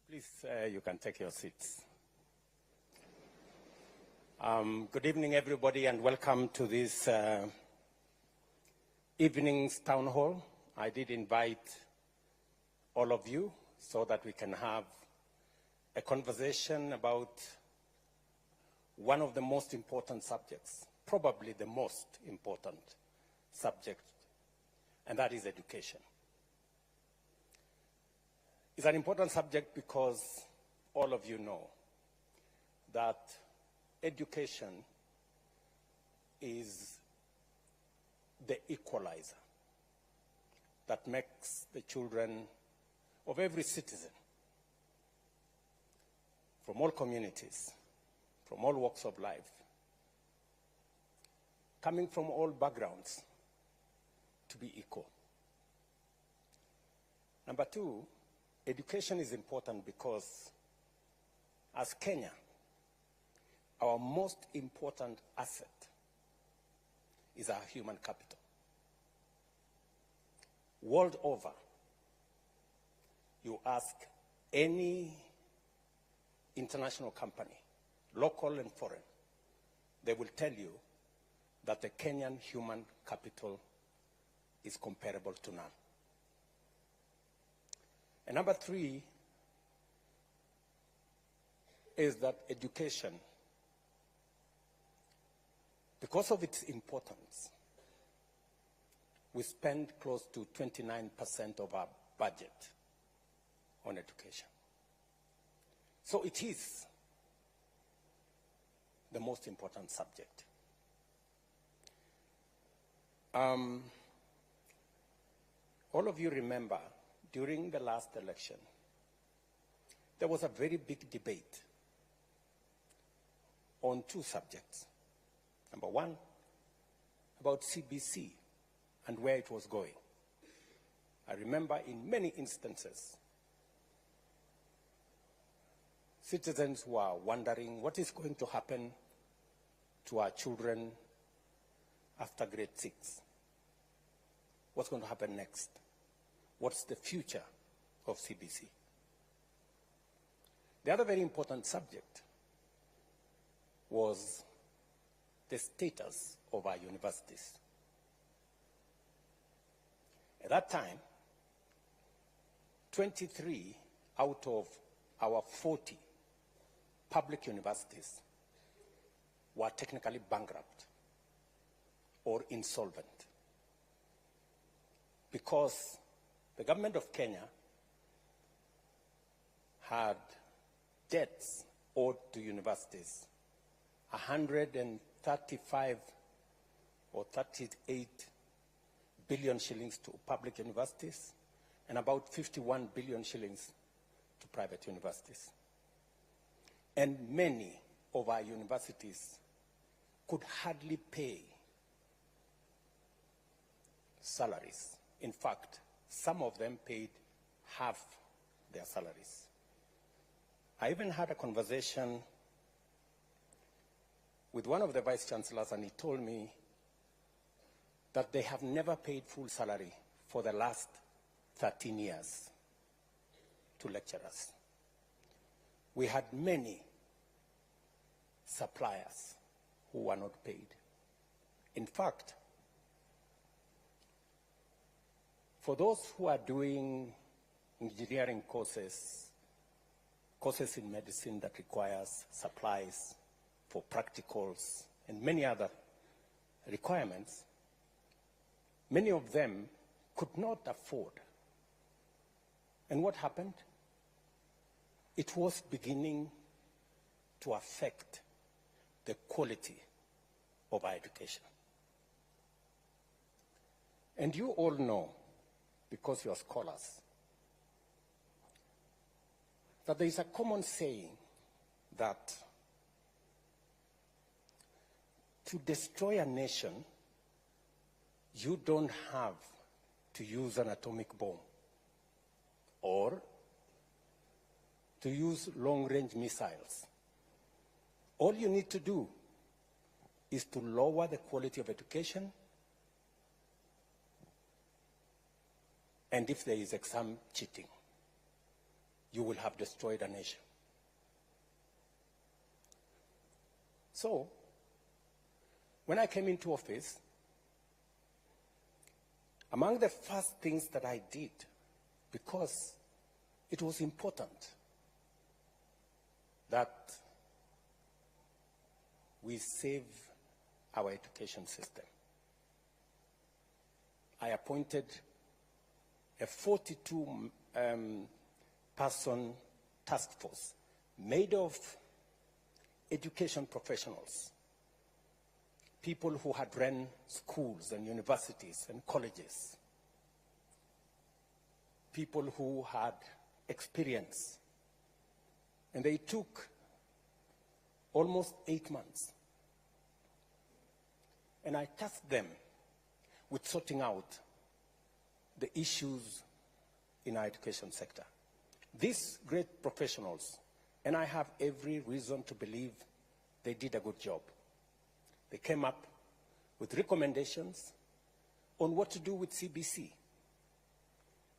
Please, you can take your seats. Good evening, everybody, and welcome to this evening's town hall. I did invite all of you so that we can have a conversation about one of the most important subjects, probably the most important subject, and that is education. It's an important subject because all of you know that education is the equalizer that makes the children of every citizen from all communities, from all walks of life, coming from all backgrounds, to be equal. Number two, education is important because as Kenya, our most important asset is our human capital. World over, you ask any international company, local and foreign, they will tell you that the Kenyan human capital is comparable to none. And number three is that education, because of its importance, we spend close to 29% of our budget on education. So it is the most important subject. All of you remember, during the last election, there was a very big debate on two subjects. Number one, about CBC and where it was going. I remember in many instances, citizens were wondering what is going to happen to our children after grade 6. What's going to happen next? What's the future of CBC? The other very important subject was the status of our universities. At that time, 23 out of our 40 public universities were technically bankrupt or insolvent because the government of Kenya had debts owed to universities, 135 or 38 billion shillings to public universities and about 51 billion shillings to private universities. And many of our universities could hardly pay salaries. In fact, some of them paid half their salaries. I even had a conversation with one of the vice chancellors, and he told me that they have never paid full salary for the last 13 years to lecturers. We had many suppliers who were not paid. In fact, for those who are doing engineering courses in medicine that requires supplies for practicals and many other requirements, many of them could not afford. And what happened? It was beginning to affect the quality of our education. And you all know, because you are scholars, that there is a common saying that to destroy a nation, you don't have to use an atomic bomb or to use long-range missiles. All you need to do is to lower the quality of education, and if there is exam cheating. you will have destroyed a nation. So, when I came into office, among the first things that I did, because it was important that we save our education system, I appointed a 42-person task force made of education professionals, people who had run schools and universities and colleges, people who had experience. And they took almost 8 months. And I tasked them with sorting out the issues in our education sector. These great professionals, and I have every reason to believe they did a good job. They came up with recommendations on what to do with CBC,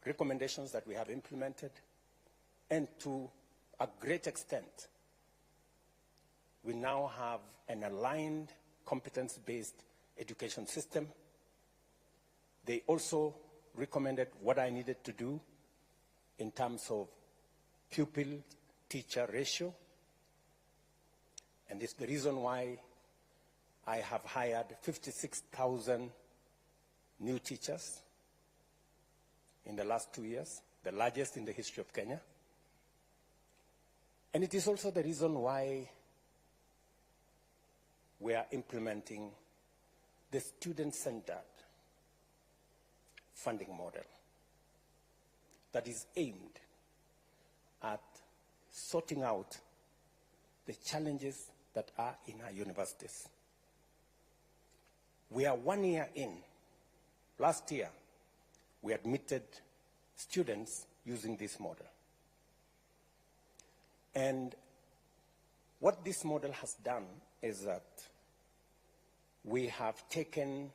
recommendations that we have implemented, and to a great extent, we now have an aligned, competence-based education system. They also recommended what I needed to do in terms of pupil-teacher ratio. And it's the reason why I have hired 56,000 new teachers in the last 2 years, the largest in the history of Kenya. And it is also the reason why we are implementing the student-centered funding model that is aimed at sorting out the challenges that are in our universities. We are 1 year in. Last year, we admitted students using this model. And what this model has done is that we have taken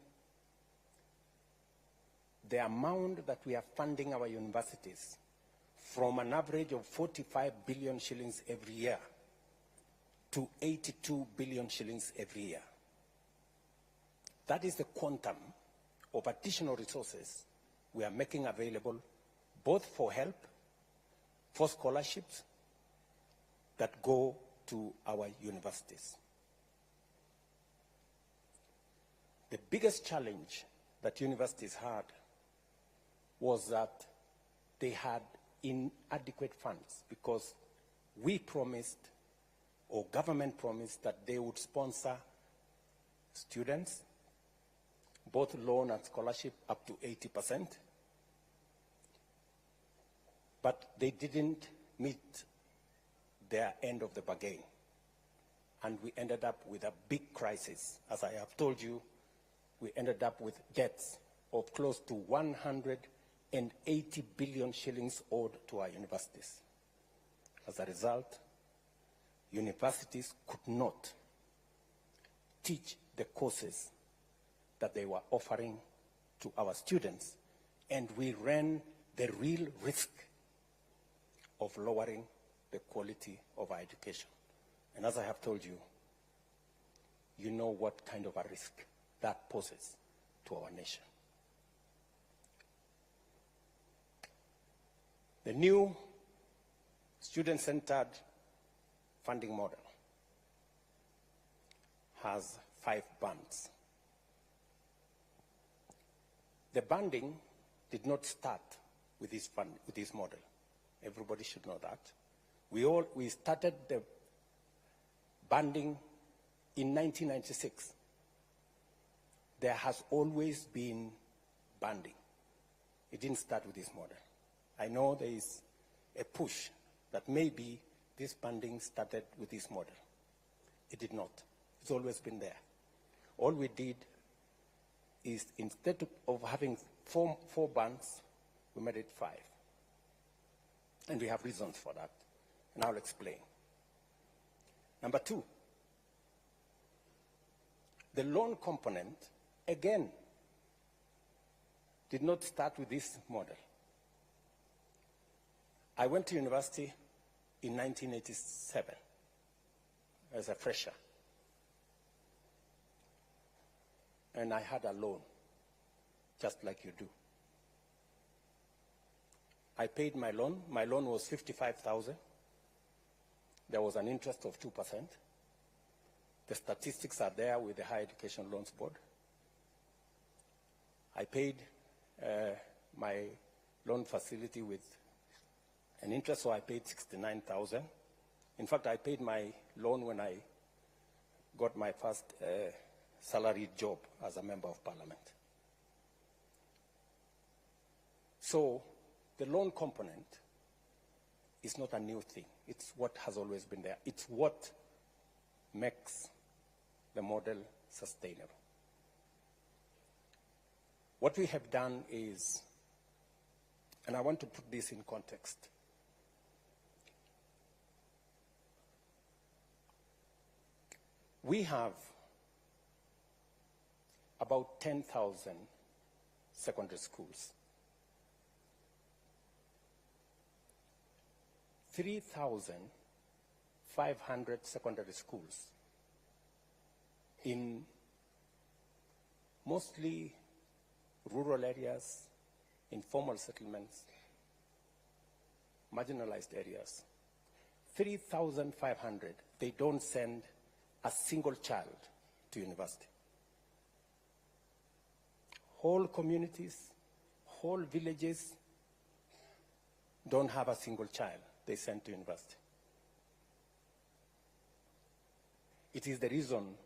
the amount that we are funding our universities from an average of 45 billion shillings every year to 82 billion shillings every year. That is the quantum of additional resources we are making available both for help, for scholarships that go to our universities. The biggest challenge that universities had was that they had inadequate funds because we promised, or government promised, that they would sponsor students, both loan and scholarship, up to 80%. But they didn't meet their end of the bargain. And we ended up with a big crisis. As I have told you, we ended up with debts of close to 180 billion shillings owed to our universities. As a result, universities could not teach the courses that they were offering to our students, and we ran the real risk of lowering the quality of our education. And as I have told you, you know what kind of a risk that poses to our nation. The new student-centered funding model has 5 bands. The banding did not start with this model. Everybody should know that. We started the banding in 1996. There has always been banding. It didn't start with this model. I know there is a push that maybe this banding started with this model. It did not. It's always been there. All we did is, instead of having four bands, we made it 5. And we have reasons for that, and I'll explain. Number 2, the loan component, again, did not start with this model. I went to university in 1987 as a fresher. And I had a loan, just like you do. I paid my loan. My loan was $55,000. There was an interest of 2%. The statistics are there with the Higher Education Loans Board. I paid my loan facility with an interest, so I paid $69,000. In fact, I paid my loan when I got my first salaried job as a member of parliament. So the loan component is not a new thing. It's what has always been there. It's what makes the model sustainable. What we have done is, and I want to put this in context, we have about 10,000 secondary schools. 3,500 secondary schools in mostly rural areas, informal settlements, marginalized areas. 3,500, they don't send a single child to university. Whole communities, whole villages don't have a single child they send to university. It is the reason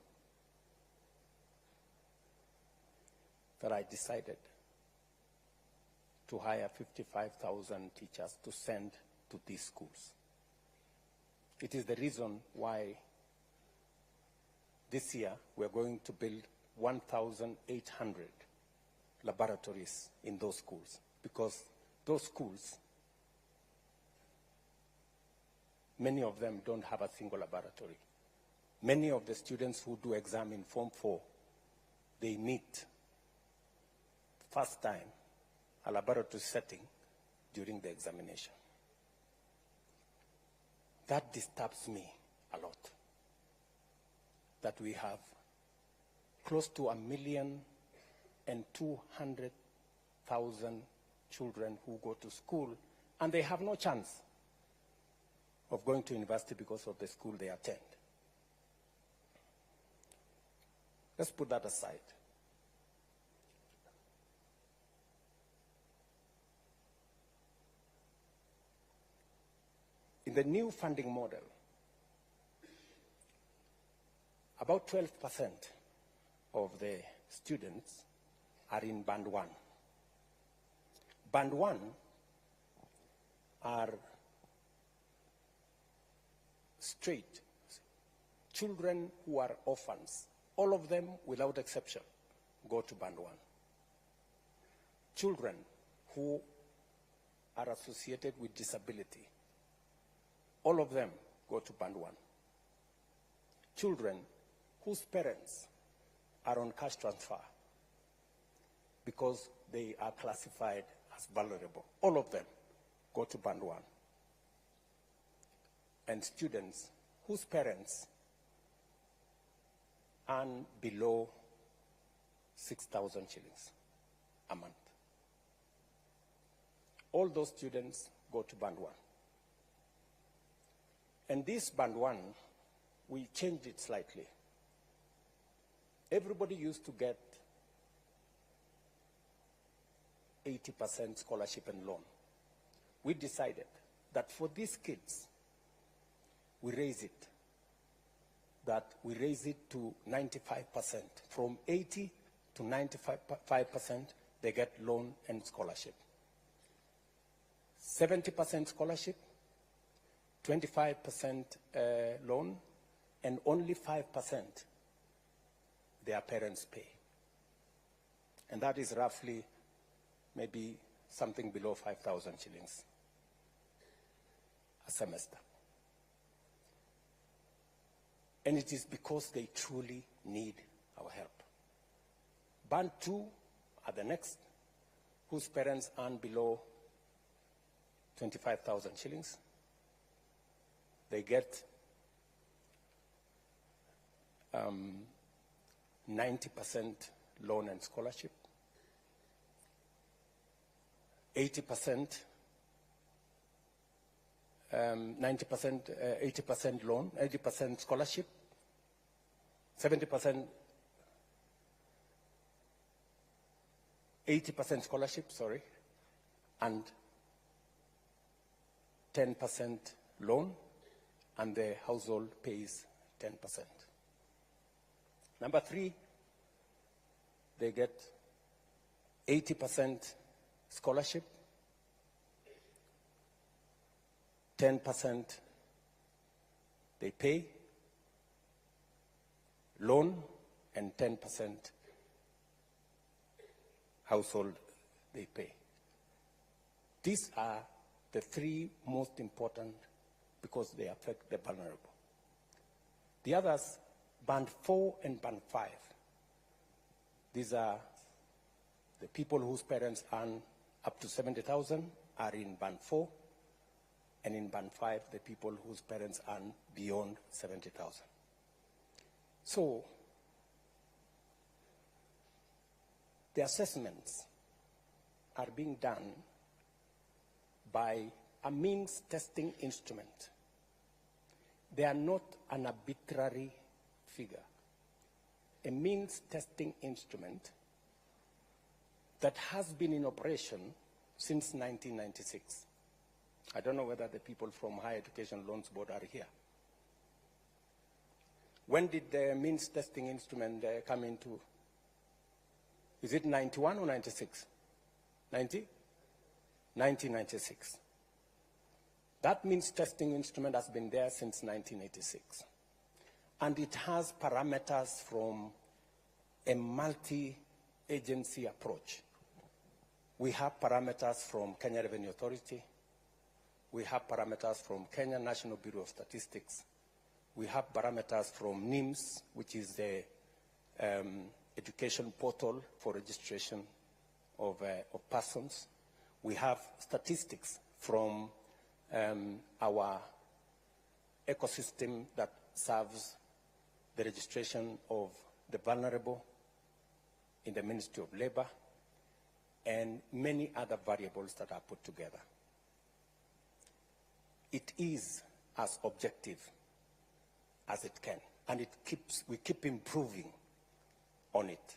that I decided to hire 55,000 teachers to send to these schools. It is the reason why this year we're going to build 1,800 laboratories in those schools, because those schools, many of them don't have a single laboratory. Many of the students who do exam in Form 4, they meet first time a laboratory setting during the examination. That disturbs me a lot, that we have close to 1,200,000 children who go to school and they have no chance of going to university because of the school they attend. Let's put that aside. In the new funding model, about 12% of the students are in Band 1. Band 1 are straight children who are orphans. All of them, without exception, go to Band 1. Children who are associated with disability, all of them go to Band 1. Children whose parents are on cash transfer because they are classified as vulnerable, all of them go to Band 1. And students whose parents earn below 6,000 shillings a month. All those students go to Band 1. And this Band 1, we changed it slightly. Everybody used to get 80% scholarship and loan. We decided that for these kids, we raise it to 95%. From 80 to 95%, they get loan and scholarship. 70% scholarship, 25% loan, and only 5% their parents pay. And that is roughly maybe something below 5,000 shillings a semester. And it is because they truly need our help. Band 2 are the next, whose parents earn below 25,000 shillings. They get 90% loan and scholarship, 80%, 80% loan, 80% scholarship, 70%, 80% scholarship, sorry, and 10% loan, and the household pays 10%. Number 3, they get 80% scholarship, 10% they pay loan, and 10% household they pay. These are the 3 most important because they affect the vulnerable. The others, band 4 and band 5. These are the people whose parents earn up to 70,000 are in band 4, and in band 5, the people whose parents earn beyond 70,000. So, the assessments are being done by a means testing instrument. They are not an arbitrary figure. A means testing instrument that has been in operation since 1996. I don't know whether the people from Higher Education Loans Board are here. When did the means testing instrument come into? Is it 91 or 96? 90? 1996. That means testing instrument has been there since 1986. And it has parameters from a multi-agency approach. We have parameters from Kenya Revenue Authority. We have parameters from Kenya National Bureau of Statistics. We have parameters from NIMS, which is the education portal for registration of persons. We have statistics from our ecosystem that serves the registration of the vulnerable in the Ministry of Labor, and many other variables that are put together. It is as objective as it can, and we keep improving on it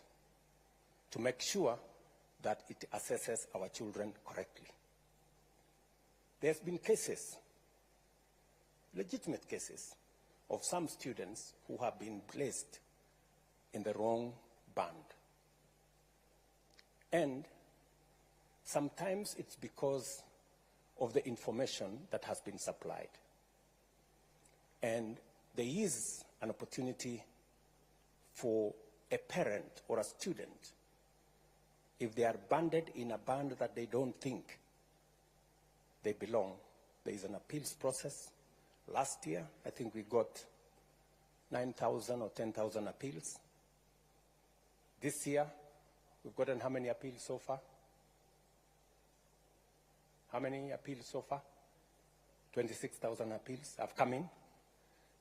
to make sure that it assesses our children correctly. There's been cases, legitimate cases, of some students who have been placed in the wrong band. And sometimes it's because of the information that has been supplied. And there is an opportunity for a parent or a student, if they are banded in a band that they don't think they belong, there is an appeals process. Last year, I think we got 9,000 or 10,000 appeals. This year, we've gotten how many appeals so far? How many appeals so far? 26,000 appeals have come in,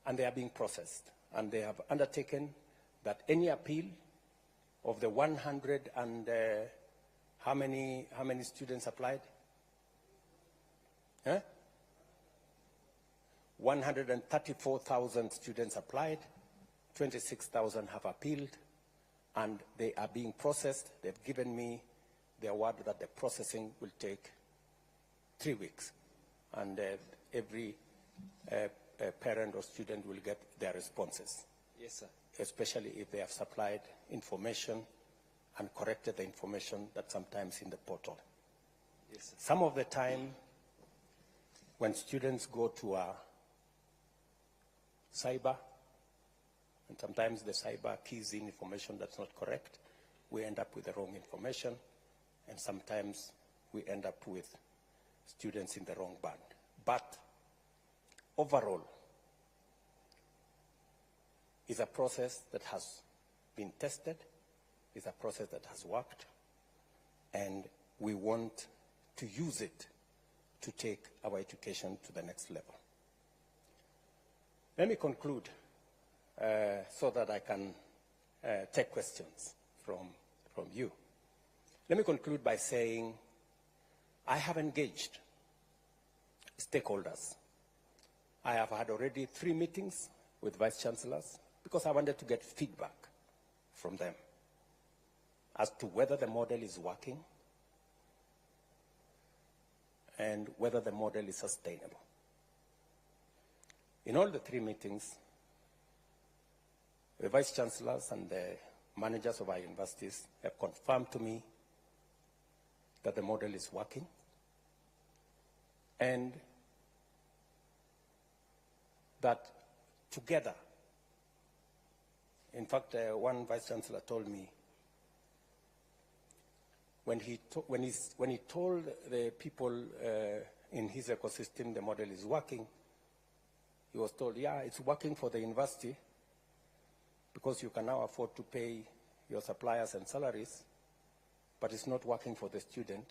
and they are being processed. And they have undertaken that any appeal of the 100 and how many students applied? 134,000 students applied, 26,000 have appealed, and they are being processed. They've given me the word that the processing will take 3 weeks, and every parent or student will get their responses. Yes, sir. Especially if they have supplied information and corrected the information that's sometimes in the portal. Yes, sir. Some of the time, when students go to a cyber, and sometimes the cyber keys in information that's not correct, we end up with the wrong information, and sometimes we end up with students in the wrong band. But overall, it's a process that has been tested, it's a process that has worked, and we want to use it to take our education to the next level. Let me conclude so that I can take questions from you. Let me conclude by saying I have engaged stakeholders. I have had already 3 meetings with vice chancellors because I wanted to get feedback from them as to whether the model is working and whether the model is sustainable. In all the 3 meetings, the vice chancellors and the managers of our universities have confirmed to me that the model is working, and that together, in fact, one vice chancellor told me when he told the people in his ecosystem the model is working, he was told, yeah, it's working for the university because you can now afford to pay your suppliers and salaries, but it's not working for the student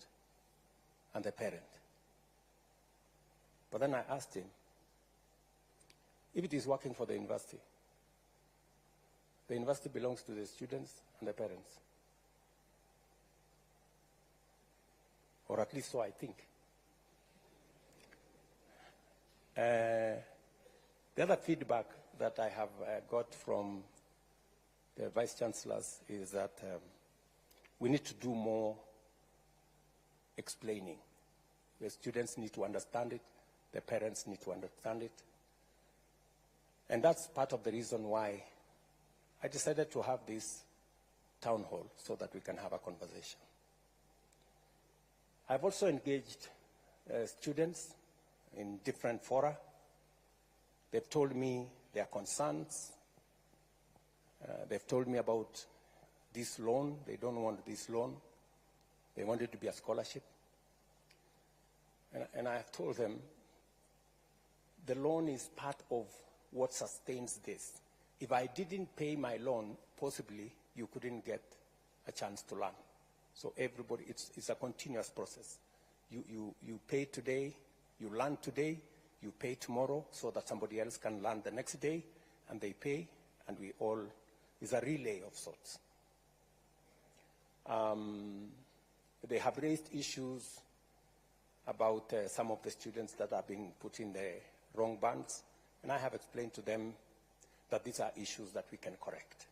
and the parent. But then I asked him, if it is working for the university belongs to the students and the parents. Or at least so I think. The other feedback that I have got from the vice chancellors is that we need to do more explaining. The students need to understand it, the parents need to understand it. And that's part of the reason why I decided to have this town hall so that we can have a conversation. I've also engaged students in different fora. They've told me their concerns. They've told me about this loan. They don't want this loan. They want it to be a scholarship. And I have told them the loan is part of what sustains this. If I didn't pay my loan, possibly you couldn't get a chance to learn. So everybody, it's a continuous process. You pay today, you learn today, you pay tomorrow so that somebody else can learn the next day, and they pay, and we all, it's a relay of sorts. They have raised issues about some of the students that are being put in the wrong bands, and I have explained to them that these are issues that we can correct.